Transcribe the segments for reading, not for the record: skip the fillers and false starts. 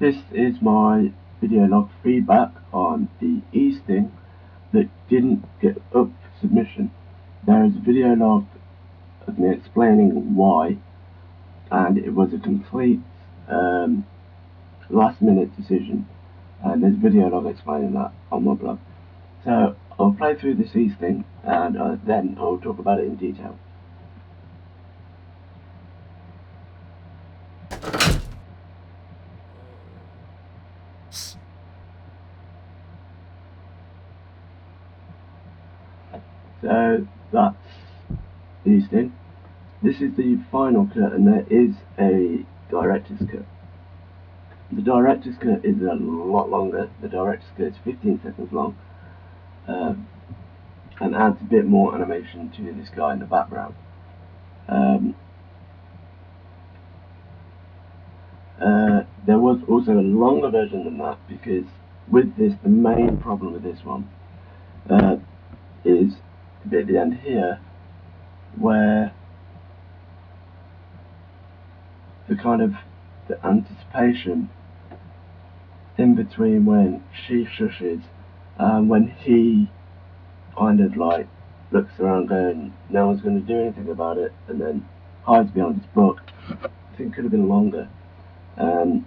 This is my video log feedback on the esting that didn't get up for submission. There is a video log of me explaining why, and it was a complete last minute decision, and there's a video log explaining that on my blog. So I'll play through this esting and then I'll talk about it in detail. So that's the esting. This is the final cut, and there is a director's cut. The director's cut is a lot longer. The director's cut is 15 seconds long, and adds a bit more animation to this guy in the background. There was also a longer version than that, because with this, the main problem with this one is a bit at the end here, where the kind of the anticipation in between when she shushes and when he kind of like looks around going, no one's going to do anything about it, and then hides behind his book, I think could have been longer. And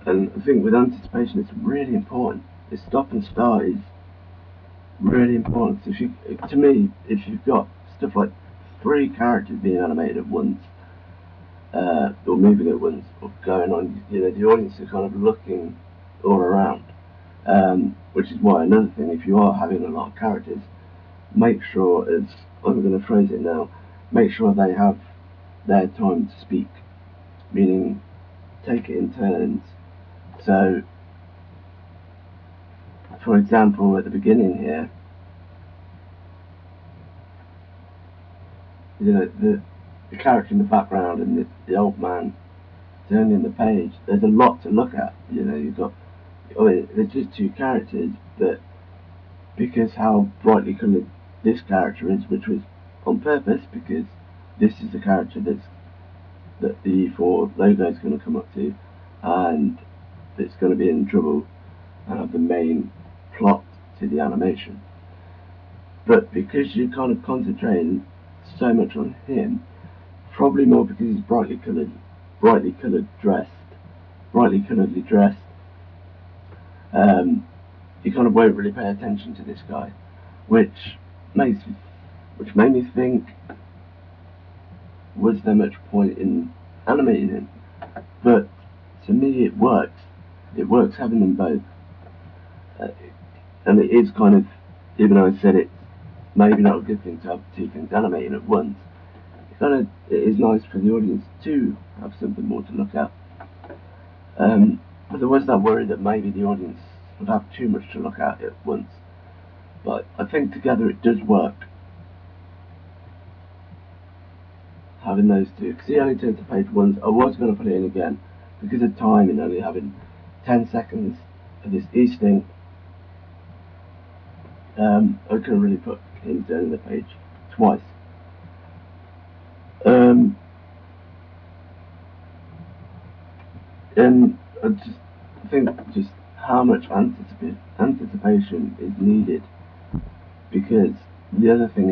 I think with anticipation it's really important. The stop and start is really important. So to me, if you've got stuff like 3 characters being animated at once, or moving at once, or going on, the audience is kind of looking all around. Which is why another thing, if you are having a lot of characters, make sure, as I'm going to phrase it now, make sure they have their time to speak, meaning take it in turns. So, for example, at the beginning here, the character in the background and the old man turning the page, there's a lot to look at. You've got, there's just 2 characters, but because how brightly coloured this character is, which was on purpose, because this is the character that the E4 logo is going to come up to, and it's going to be in trouble and have the main plot to the animation. But because you're kind of concentrating so much on him, probably more because he's brightly colouredly dressed, you kind of won't really pay attention to this guy, which made me think, was there much point in animating him? But to me, it works. It works having them both, and it is kind of, even though I said it's maybe not a good thing to have 2 things animated at once, it is nice for the audience to have something more to look at. But there was that worry that maybe the audience would have too much to look at once. But I think together it does work, having those 2. Because he only turned to page once. I was going to put it in again, because of time and only having 10 seconds of this esting. I could have really put him turning the page twice. And I think just how much anticipation is needed, because the other thing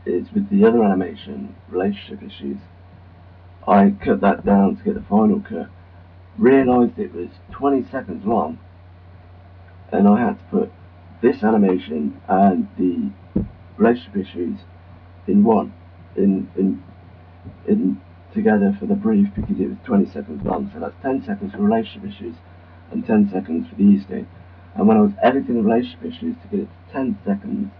is with the other animation, relationship issues, I cut that down to get the final cut, realised it was 20 seconds long, and I had to put this animation and the relationship issues in one, in together for the brief, because it was 20 seconds long. So that's 10 seconds for relationship issues and 10 seconds for the esting. And when I was editing the relationship issues to get it to 10 seconds,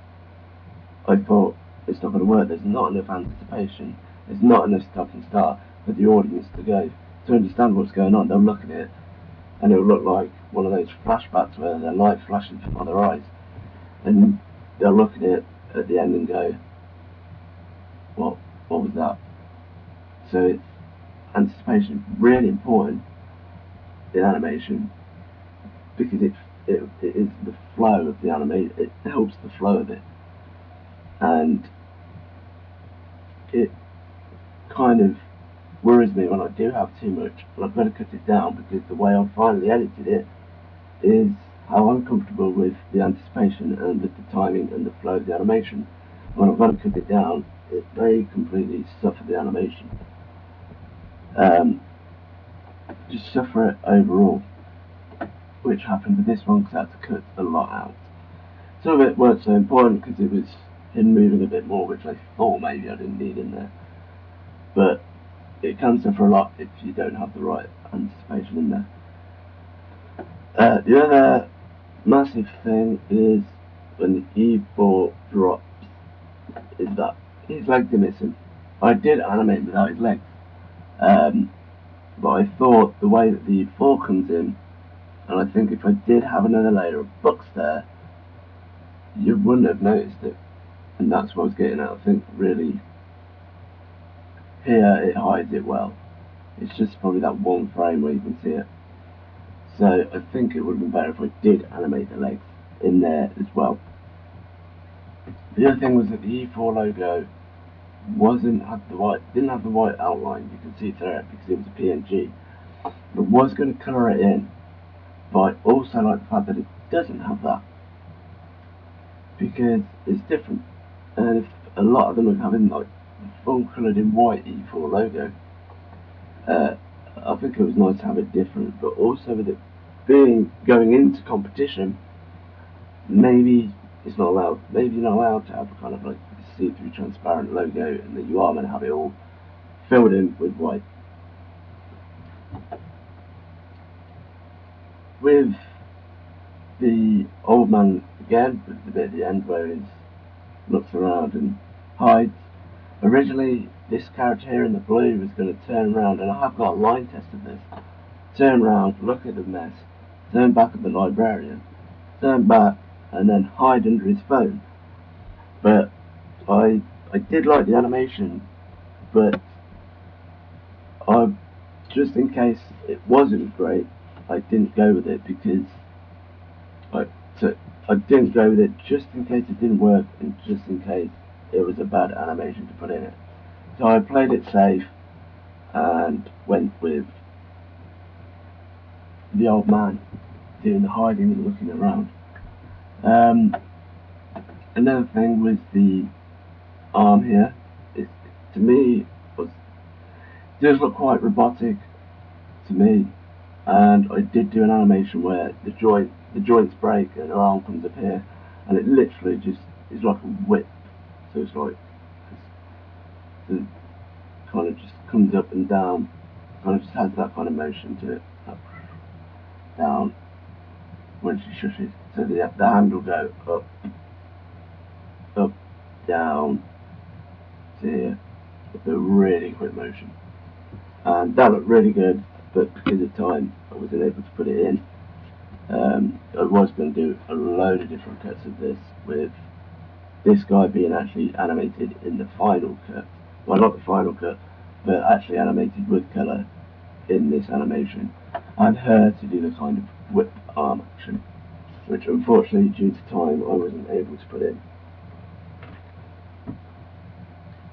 I thought, it's not going to work. There's not enough anticipation. There's not enough stop and start for the audience to understand what's going on. They'll look at it and it'll look like one of those flashbacks where their light flashes before their eyes, and they'll look at it at the end and go, what was that? So it's anticipation really important in animation, because it is the flow of the animation. It helps the flow of it, and it kind of worries me when I do have too much, and I've got to cut it down because the way I finally edited it is how I'm comfortable with the anticipation and with the timing and the flow of the animation. When I've got to cut it down, it may completely suffer the animation. Just suffer it overall, which happened with this one because I had to cut a lot out. Some of it weren't so important because it was him moving a bit more, which I thought maybe I didn't need in there. But it can suffer a lot if you don't have the right anticipation in there. The other massive thing is when the E4 drops, is that his legs are missing. I did animate without his legs, but I thought the way that the E4 comes in, and I think if I did have another layer of books there, you wouldn't have noticed it, and that's what I was getting at. I think really here it hides it well. It's just probably that one frame where you can see it. So I think it would have been better if I did animate the legs in there as well. The other thing was that the E4 logo didn't have the white outline. You can see it there because it was a PNG. I was going to colour it in, but I also like the fact that it doesn't have that because it's different. And if a lot of them are having like the full coloured in white E4 logo, I think it was nice to have it different, but also with it going into competition, maybe it's not allowed. Maybe you're not allowed to have a kind of like see-through transparent logo, and that you are going to have it all filled in with white. With the old man again, with the bit at the end where he looks around and hides. Originally, this character here in the blue was going to turn around, and I have got a line test of this. Turn around, look at the mess, turn back at the librarian, turn back, and then hide under his phone. But I did like the animation, but just in case it wasn't great, I didn't go with it because I didn't go with it just in case it didn't work and just in case it was a bad animation to put in it. So I played it safe and went with the old man doing the hiding and looking around. Another thing was the arm here. It, to me, does look quite robotic to me, and I did do an animation where the joints break and an arm comes up here, and it literally just is like a whip. So it's like it kind of just comes up and down, kind of just has that kind of motion to it, up, down when she shushes. So the hand will go up, down to here with a really quick motion. And that looked really good, but because of time I wasn't able to put it in. I was going to do a load of different cuts of this, with this guy being actually animated in the final cut. Well, not the final cut, but actually animated with colour in this animation. And her to do the kind of whip arm action, which unfortunately due to time I wasn't able to put in.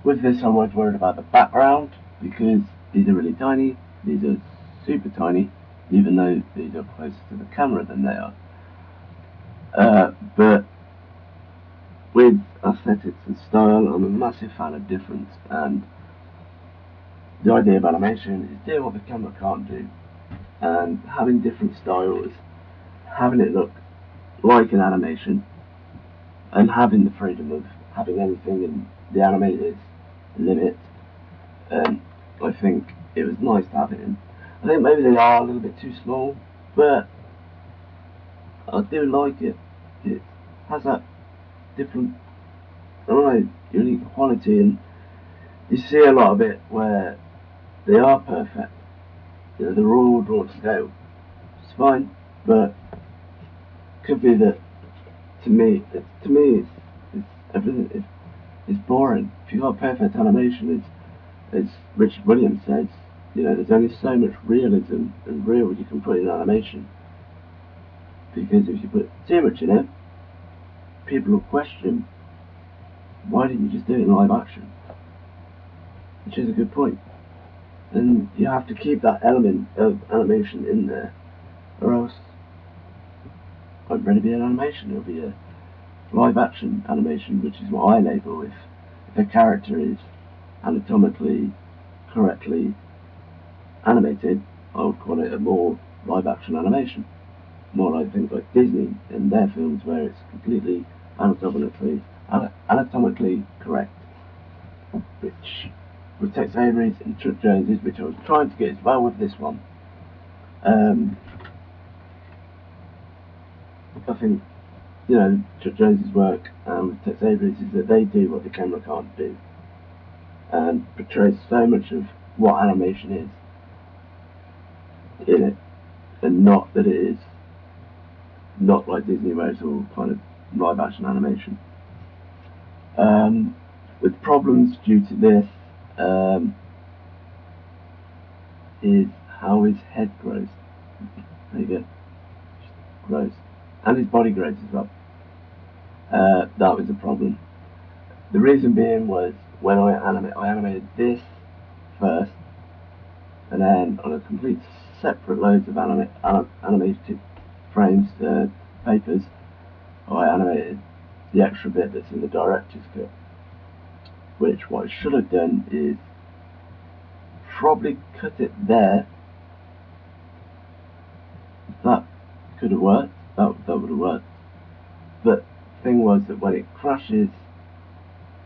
With this I was worried about the background, because these are really tiny, these are super tiny, even though these are closer to the camera than they are. But with aesthetics and style, I'm a massive fan of difference, and the idea of animation is doing what the camera can't do, and having different styles, having it look like an animation, and having the freedom of having anything in the animator's limit. I think it was nice to have it in. I think maybe they are a little bit too small, but I do like it. It has that different, I don't know, unique quality, and you see a lot of it where they are perfect. You know, they're all drawn to scale. It's fine, but could be that to me it's everything. It's boring. If you've got perfect animation, as Richard Williams says, you know, there's only so much realism and real you can put in animation. Because if you put too much in it, people will question, why didn't you just do it in live action? Which is a good point. then you have to keep that element of animation in there, or else it won't really be an animation. It'll be a live action animation, which is what I label if a character is anatomically correctly animated. I would call it a more live action animation, more like things like Disney and their films where it's completely anatomically correct, which with Tex Avery's and Chuck Jones's, which I was trying to get as well with this one. I think, Chuck Jones's work and with Tex Avery's is that they do what the camera can't do, and portrays so much of what animation is in it, and not that it is not like Disney where it's all kind of live action animation. With problems due to this is how his head grows. There you go. Grows. And his body grows as well. That was a problem. The reason being was when I animated this first, and then on a complete separate loads of animated frames, papers, I animated the extra bit that's in the director's cut. Which what I should have done is probably cut it there. That could have worked. That would have worked. But the thing was that when it crashes,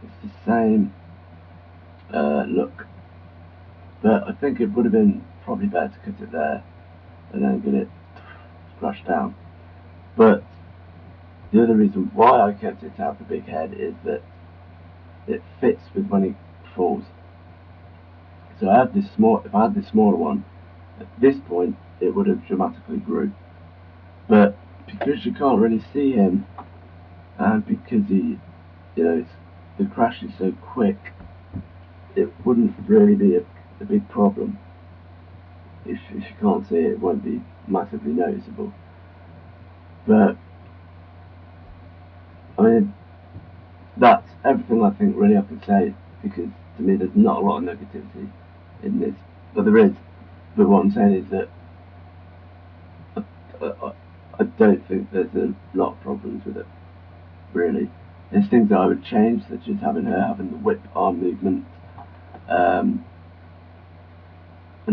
it's the same look. But I think it would have been probably better to cut it there and then get it crashed down. But the other reason why I kept it to have the big head is that it fits with when he falls. So I had this if I had this smaller one, at this point it would have dramatically grew. But because you can't really see him, and because the crash is so quick, it wouldn't really be a big problem. If you can't see it, it won't be massively noticeable. But I mean, that's everything I think really I can say, because to me there's not a lot of negativity in this. But there is. But what I'm saying is that I don't think there's a lot of problems with it, really. There's things that I would change, such as having the whip arm movement, and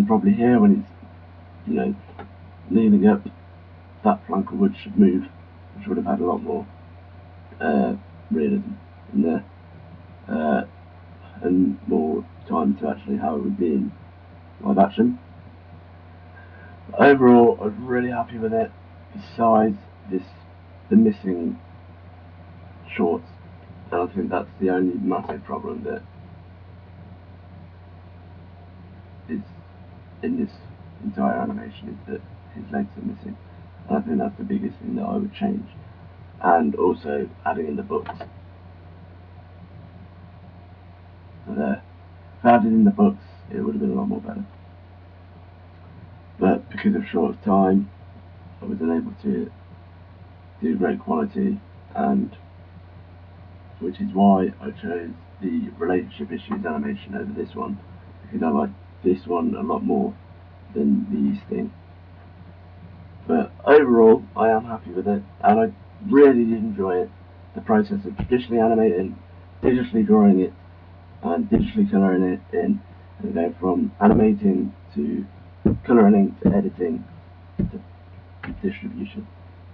probably here when he's leaning up, that flank of wood should move, which would have had a lot more realism in there, and more time to actually how it would be in live action. But overall, I was really happy with it. Besides the missing shorts, and I think that's the only massive problem that is in this entire animation, is that his legs are missing. And I think that's the biggest thing that I would change. And also adding in the books. So there. If I added in the books, it would have been a lot more better. But because of short time, I was unable to do great quality, and which is why I chose the relationship issues animation over this one, because I like this one a lot more than the esting. But overall, I am happy with it, and I really did enjoy it. The process of traditionally animating, digitally drawing it, and digitally colouring it in, and go from animating to colouring to editing to distribution.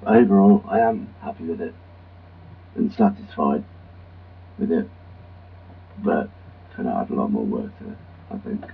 But overall, I am happy with it and satisfied with it, but could add a lot more work to it, I think.